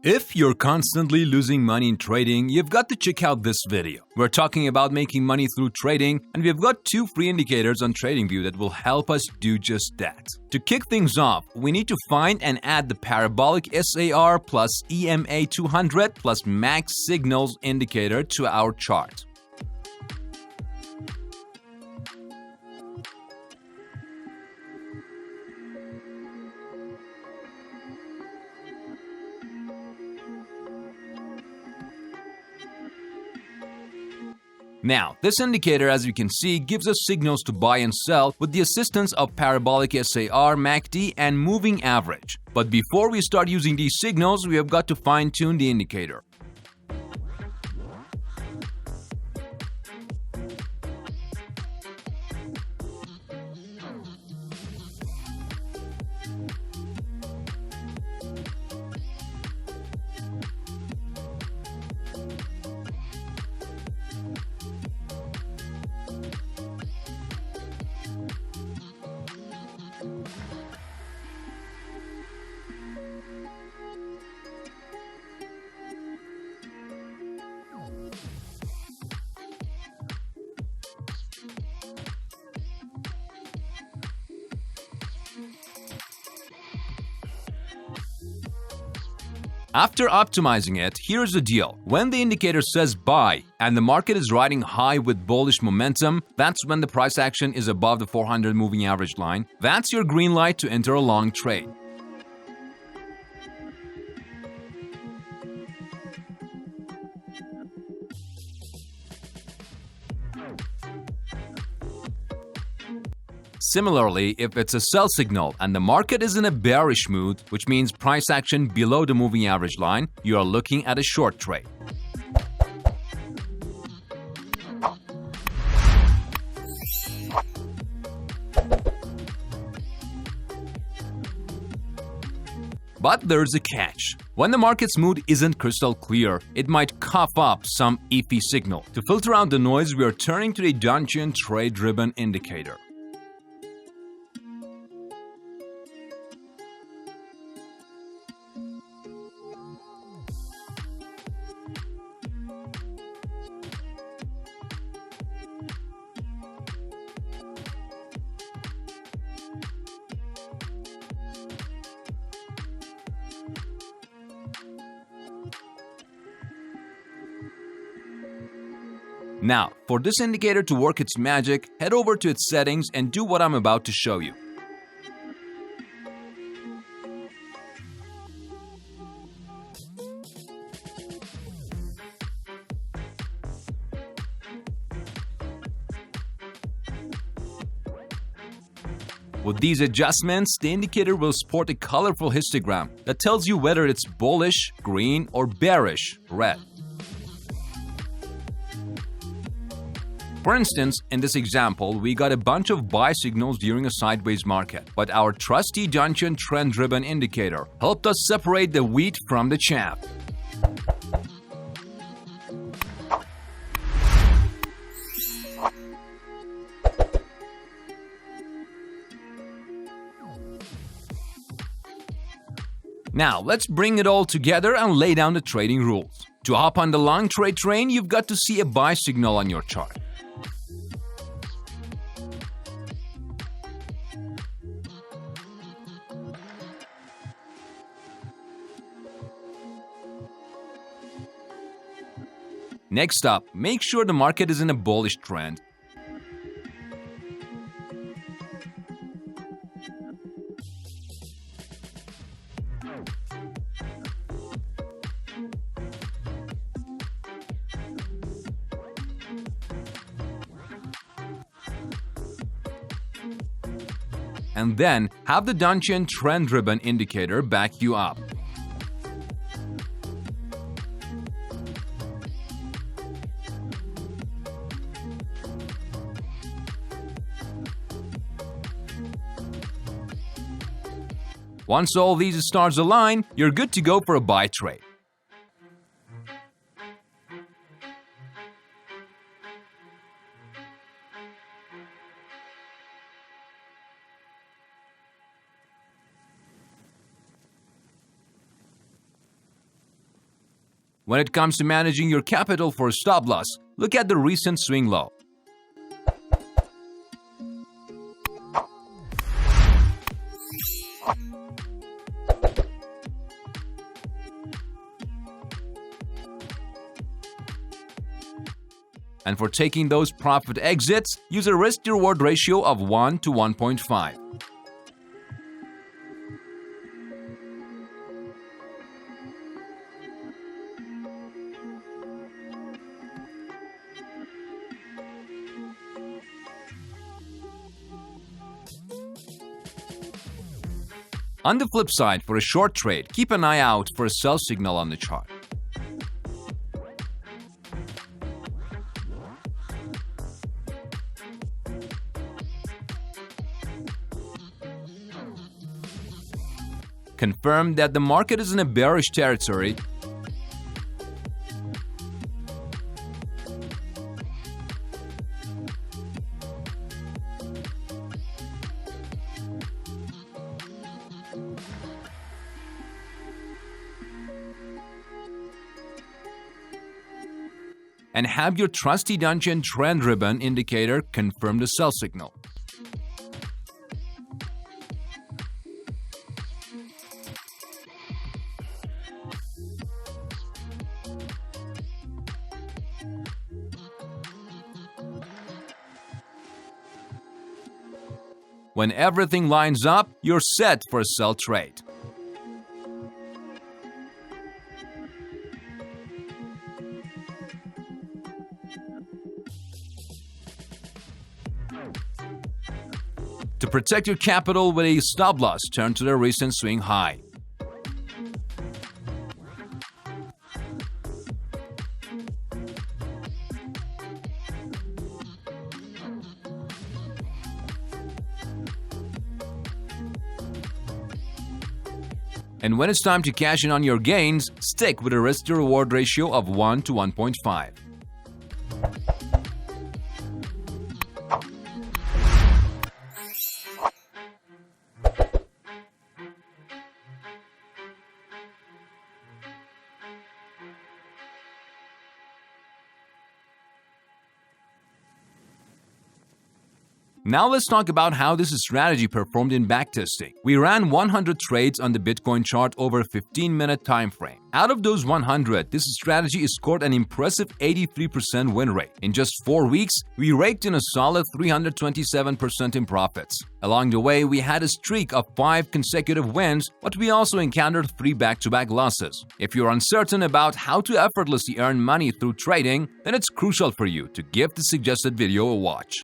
If you're constantly losing money in trading, you've got to check out this video. We're talking about making money through trading, and we've got 2 free indicators on TradingView that will help us do just that. To kick things off, we need to find and add the parabolic SAR plus EMA 200 plus max signals indicator to our chart. Now, this indicator, as you can see, gives us signals to buy and sell with the assistance of parabolic SAR, MACD, and moving average. But before we start using these signals, we have got to fine-tune the indicator. After optimizing it, here's the deal. When the indicator says buy and the market is riding high with bullish momentum, that's when the price action is above the 400 moving average line. That's your green light to enter a long trade. Similarly, if it's a sell signal and the market is in a bearish mood, which means price action below the moving average line, you are looking at a short trade. But there's a catch. When the market's mood isn't crystal clear, it might cough up some iffy signal. To filter out the noise, we are turning to the Dungeon Trade Ribbon indicator. Now, for this indicator to work its magic, head over to its settings and do what I'm about to show you. With these adjustments, the indicator will sport a colorful histogram that tells you whether it's bullish, green, or bearish, red. For instance, in this example, we got a bunch of buy signals during a sideways market, but our trusty Dungeon Trend Ribbon indicator helped us separate the wheat from the chaff. Now, let's bring it all together and lay down the trading rules. To hop on the long trade train, you've got to see a buy signal on your chart. Next up, make sure the market is in a bullish trend. And then have the Dungeon Trend Ribbon indicator back you up. Once all these stars align, you're good to go for a buy trade. When it comes to managing your capital for stop loss, look at the recent swing low. And for taking those profit exits, use a risk-to-reward ratio of 1 to 1.5. On the flip side, for a short trade, keep an eye out for a sell signal on the chart. Confirm that the market is in a bearish territory and have your trusty Dungeon trend ribbon indicator confirm the sell signal. When everything lines up, you're set for a sell trade. To protect your capital with a stop loss, turn to the recent swing high. And when it's time to cash in on your gains, stick with a risk-to-reward ratio of 1 to 1.5. Now let's talk about how this strategy performed in backtesting. We ran 100 trades on the Bitcoin chart over a 15-minute time frame. Out of those 100, this strategy scored an impressive 83% win rate. In just 4 weeks, we raked in a solid 327% in profits. Along the way, we had a streak of 5 consecutive wins, but we also encountered 3 back-to-back losses. If you're uncertain about how to effortlessly earn money through trading, then it's crucial for you to give the suggested video a watch.